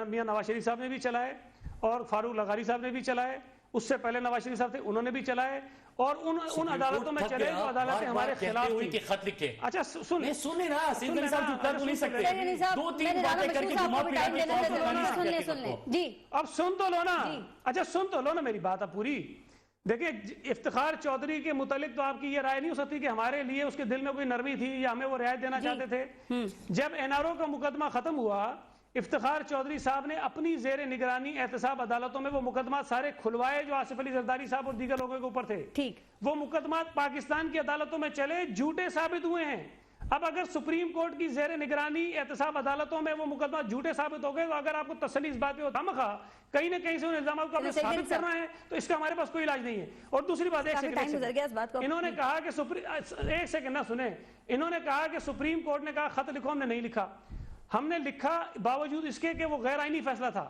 میاں نواز شریف صاحب نے بھی چلائے، اور فاروق لغاری صاحب نے بھی چلائے، اس سے پہلے نواز شریف صاحب تھے انہوں نے بھی چلائے، اور ان عدالتوں میں چلے جو عدالتیں ہمارے خلاف تھی. خط لکھے. اچھا سننے نا سید علی صاحب چپ کر تو نہیں سکتے، دو تین باتیں کر کے جمعہ پہ جی اب سن تو لو نا. اچھا سن تو لو نا میری بات اب پوری. دیکھیں افتخار چودھری کے متعلق تو آپ کی یہ رائے نہیں ہو سکتی کہ ہمارے لیے اس کے دل میں کوئی نرمی تھی یا ہمیں وہ رعایت دینا چاہتے تھے. جب NRO کا مقدمہ ختم ہوا، افتخار چودھری صاحب نے اپنی زیر نگرانی احتساب عدالتوں میں وہ مقدمات سارے کھلوائے جو آصف علی زرداری صاحب اور دیگر لوگوں کے اوپر تھے. ٹھیک، وہ مقدمات پاکستان کی عدالتوں میں چلے، جھوٹے ثابت ہوئے ہیں. اب اگر سپریم کورٹ کی زیر نگرانی احتساب عدالتوں میں وہ مقدمات جھوٹے ثابت ہو گئے، تو اگر آپ کو تسلی اس بات پہ ہوتا مخواہ کہیں نہ کہیں سے ان الزامات کو اپنے ثابت کرنا ہے تو اس کا ہمارے پاس کوئی علاج نہیں ہے. اور دوسری بات، انہوں نے کہا کہ ایک سیکنڈ نہ سنیں، انہوں نے کہا کہ سپریم کورٹ نے کہا خط لکھو، ہم نے نہیں لکھا. ہم نے لکھا باوجود اس کے کہ وہ غیر آئینی فیصلہ تھا.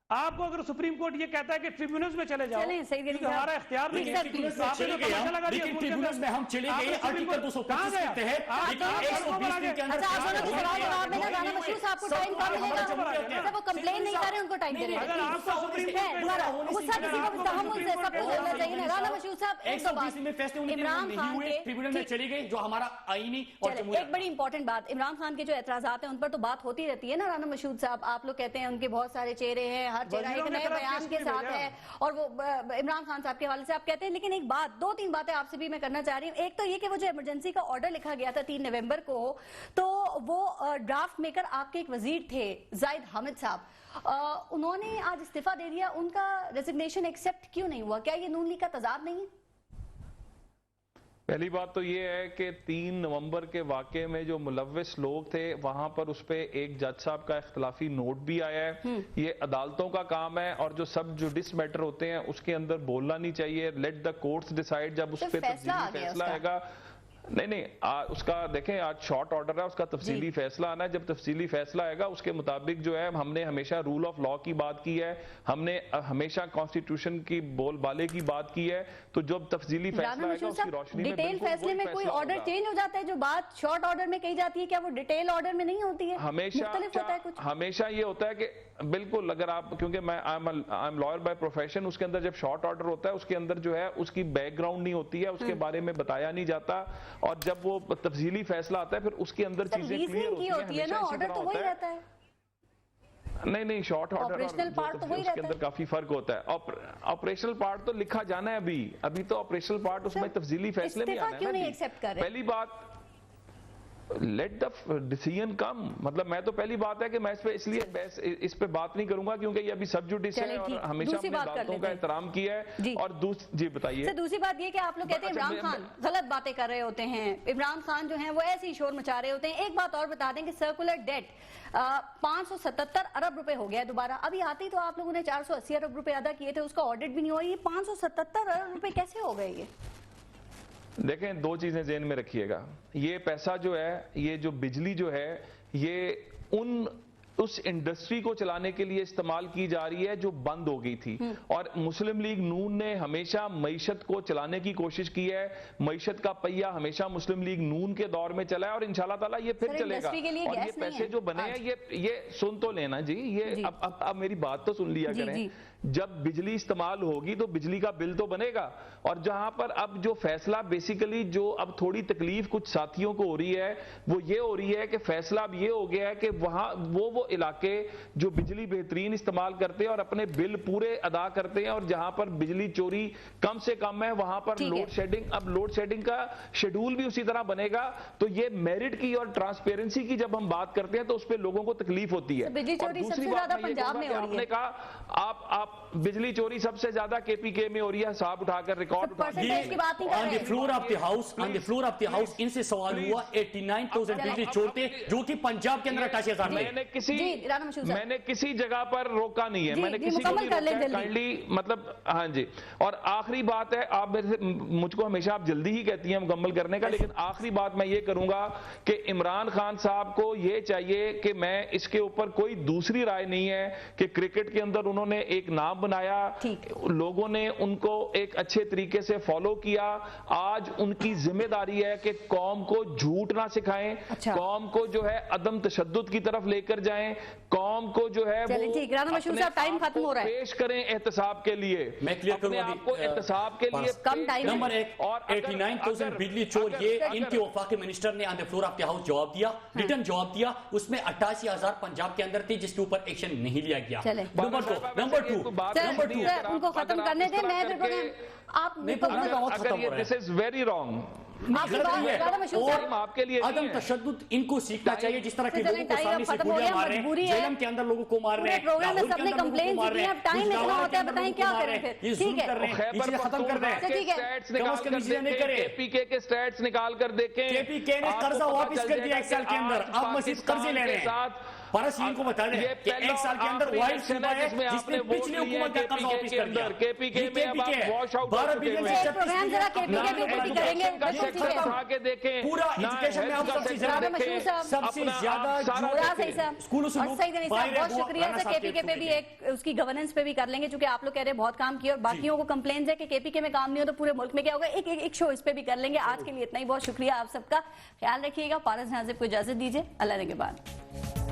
آپ کو اگر سپریم کورٹ یہ کہتا ہے کہ ٹریبیونلز میں چلے جاؤ کیونکہ ہمارا اختیار نہیں ہے، لیکن ٹریبیونلز میں ہم چلے گئے آرٹیکل 225 کے تحت، لیکن 120 دن کے اندر رانا مشہور صاحب کو ٹائم کم ملے گا، وہ کمپلین نہیں کر رہے، ان کو ٹائم دے رہے ہیں. اگر آپ کو سپریم کورٹ غصہ کسی کو تحمل سے سب کو بولنا چاہیے نا. رانا مشہور صاحب 120 میں فیصلے عمران خان کے ٹریبیونل میں چلی گئی جو ہمارا آئینی اور ایک بڑی امپورٹنٹ بات، عمران خان کے جو اعتراضات ہیں ان پر تو بات ہوتی رہتی ہے نا رانا مشہور صاحب. آپ لوگ کہتے ہیں ان کے بہت سارے چہرے ہیں، ہر چہرہ ایک نئے بیان کے ساتھ ہے، اور وہ عمران خان صاحب کے حوالے سے آپ کہتے ہیں. لیکن ایک بات، دو تین باتیں آپ سے بھی میں کرنا چاہ رہی ہوں. ایک تو یہ کہ وہ جو ایمرجنسی کا آرڈر لکھا گیا تھا 3 نومبر کو، تو وہ ڈرافٹ میکر آپ کے ایک وزیر تھے زاہد حامد صاحب، انہوں نے آج استعفیٰ دے دیا. ان کا ریزگنیشن ایکسیپٹ کیوں نہیں ہوا؟ کیا یہ نون لیگ کا تضاد نہیں ہے؟ پہلی بات تو یہ ہے کہ 3 نومبر کے واقعے میں جو ملوث لوگ تھے وہاں پر اس پہ ایک جج صاحب کا اختلافی نوٹ بھی آیا ہے. یہ عدالتوں کا کام ہے، اور جو سب جوڈس میٹر ہوتے ہیں اس کے اندر بولنا نہیں چاہیے. Let the courts decide. جب اس پہ تفصیلی فیصلہ آئے گا، نہیں اس کا دیکھیں آج شارٹ آرڈر ہے، اس کا تفصیلی فیصلہ آنا ہے. جب تفصیلی فیصلہ آئے گا اس کے مطابق جو ہے ہم نے ہمیشہ رول آف لا کی بات کی ہے، ہم نے ہمیشہ کانسٹیٹیوشن کی بول بالے کی بات کی ہے. تو جب تفصیلی فیصلہ آئے گا اس کی روشنی میں ڈیٹیل فیصلے میں کوئی آرڈر چینج ہو جاتا ہے، جو بات شارٹ آرڈر میں کہی جاتی ہے کیا وہ ڈیٹیل آرڈر میں نہیں ہوتی ہے؟ ہمیشہ یہ ہوتا ہے کہ بالکل اگر آپ، کیونکہ میں I am lawyer by profession, اس کے اندر جب شارٹ آرڈر ہوتا ہے اس کے اندر جو ہے اس کی بیک گراؤنڈ نہیں ہوتی ہے، اس کے بارے میں بتایا نہیں جاتا. اور جب وہ تفصیلی فیصلہ آتا ہے پھر اس کے اندر چیزیں کلیئر ہوتی ہیں. آرڈر تو وہی رہتا ہے. نہیں شارٹ آرڈر اور اس کے اندر کافی فرق ہوتا ہے. آپریشنل پارٹ تو لکھا جانا ہے، ابھی تو آپریشنل پارٹ اس میں تفصیلی فیصلے میں آنا ہے. پہلی بات لیٹ دا ڈیسیژن کم. مطلب میں تو پہلی بات ہے کہ میں اس لیے اس پہ بات نہیں کروں گا کیونکہ یہ ابھی سب جوڈس ہے اور ہمیشہ اپنے عدالتوں کا احترام کیا ہے. اور جی بتائیے. دوسری بات یہ کہ آپ لوگ کہتے ہیں عمران خان غلط باتیں کر رہے ہوتے ہیں، عمران خان جو ہیں وہ ایسے ہی شور مچا رہے ہوتے ہیں. ایک بات اور بتا دیں کہ سرکولر ڈیٹ 577 ارب روپے ہو گیا دوبارہ. ابھی آتے ہی تو آپ لوگوں نے 480 ارب روپے ادا کیے تھے، اس کا آڈٹ بھی نہیں ہوا. یہ 577 ارب روپے کیسے ہو گئے؟ یہ دیکھیں دو چیزیں ذہن میں رکھیے گا. یہ پیسہ جو ہے، یہ جو بجلی جو ہے، یہ اس انڈسٹری کو چلانے کے لیے استعمال کی جا رہی ہے جو بند ہو گئی تھی. اور مسلم لیگ نون نے ہمیشہ معیشت کو چلانے کی کوشش کی ہے. معیشت کا پہیہ ہمیشہ مسلم لیگ نون کے دور میں چلا ہے اور انشاءاللہ تعالیٰ یہ پھر چلے گا. اور یہ پیسے جو بنے ہیں یہ سن تو لینا جی، یہ اب میری بات تو سن لیا کریں. جب بجلی استعمال ہوگی تو بجلی کا بل تو بنے گا. اور جہاں پر اب جو فیصلہ بیسیکلی جو اب تھوڑی تکلیف کچھ ساتھیوں کو ہو رہی ہے وہ یہ ہو رہی ہے کہ فیصلہ اب یہ ہو گیا ہے کہ وہاں وہ علاقے جو بجلی بہترین استعمال کرتے ہیں اور اپنے بل پورے ادا کرتے ہیں، اور جہاں پر بجلی چوری کم سے کم ہے وہاں پر لوڈ شیڈنگ، اب لوڈ شیڈنگ کا شیڈول بھی اسی طرح بنے گا. تو یہ میرٹ کی اور ٹرانسپیرنسی کی جب ہم بات کرتے ہیں تو اس پہ لوگوں کو تکلیف ہوتی ہے. اور دوسری بات آپ نے کہا آپ بجلی چوری سب سے زیادہ کے پی کے میں ہو رہی ہے، حساب اٹھا کر ریکارڈ اٹھا کر آن دی فلور آف دی ہاؤس ان سے سوال ہوا 89,000 بجلی چورتے جو کہ پنجاب کے اندر 88,000 میں نے کسی جگہ پر روکا نہیں ہے، میں نے کسی کو کائنڈلی مطلب ہاں جی. اور آخری بات ہے، آپ مجھ کو ہمیشہ آپ جلدی ہی کہتی ہیں مکمل کرنے کا، لیکن آخری بات میں یہ کروں گا کہ عمران خان صاحب کو یہ چاہیے کہ میں اس کے اوپر کوئی دوسری رائے نہیں ہے کہ کرکٹ کے اندر انہوں نے ایک نام بنایا, لوگوں نے ان کو ایک اچھے طریقے سے فالو کیا. آج ان کی ذمہ داری ہے کہ قوم کو جھوٹ نہ سکھائیں, قوم کو جو ہے عدم تشدد کی طرف لے کر جائیں, قوم کو جو ہے وہ پیش کریں احتساب کے لیے, اپنے آپ کو احتساب کے لیے. نمبر ایک, اور 89,000 بجلی چور, یہ ان کے وفاقی منسٹر نے آن دی فلور آف دی ہاؤس جواب دیا, ریٹن جواب دیا. اس میں 88,000 پنجاب کے اندر تھی جس کے اوپر ایکشن نہیں لیا گیا. نمبر ٹو ان کو ختم کرنے دیں. میں آپ دس از ویری رانگ. آپ کے لیے عدم تشدد ان کو سیکھنا چاہیے, جس طرح کے لوگوں کو سامنے سے گولیاں مار رہے ہیں, جیلم کے اندر لوگوں کو مار رہے ہیں, پروگرام میں سب نے کمپلین کی ہیں, اب ٹائم اتنا ہوتا ہے, بتائیں کیا کریں پھر. یہ ظلم کر رہے ہیں, یہ ختم کر رہے ہیں. کے پی کے سٹیٹس نکال کر دیکھیں. کے پی کے نے قرضہ واپس کر دیا ایک سال کے اندر, اب مزید قرضے لے رہے ہیں. پارس ان کو بتا دیں کہ ایک سال کے اندر واحد صوبہ ہے جس نے پچھلی حکومت کا قرض واپس کر دیا. کے پی کے میں اب آپ واش آؤٹ 12 بلین سے 36 پورا ایجوکیشن میں ہم سب سے زیادہ اسکولوں سے بہت شکریہ سر. کے پی کے پہ بھی ایک اس کی گورننس پہ بھی کر لیں گے, چونکہ آپ لوگ کہہ رہے ہیں بہت کام کیا, اور باقیوں کو کمپلینز ہے کہ کے پی کے میں کام نہیں ہو تو پورے ملک میں کیا ہوگا. ایک شو اس پہ بھی کر لیں گے. آج کے لیے اتنا ہی. بہت شکریہ آپ سب کا, خیال رکھیے گا. پارس ناظر کو اجازت دیجیے. اللہ نے کے بعد.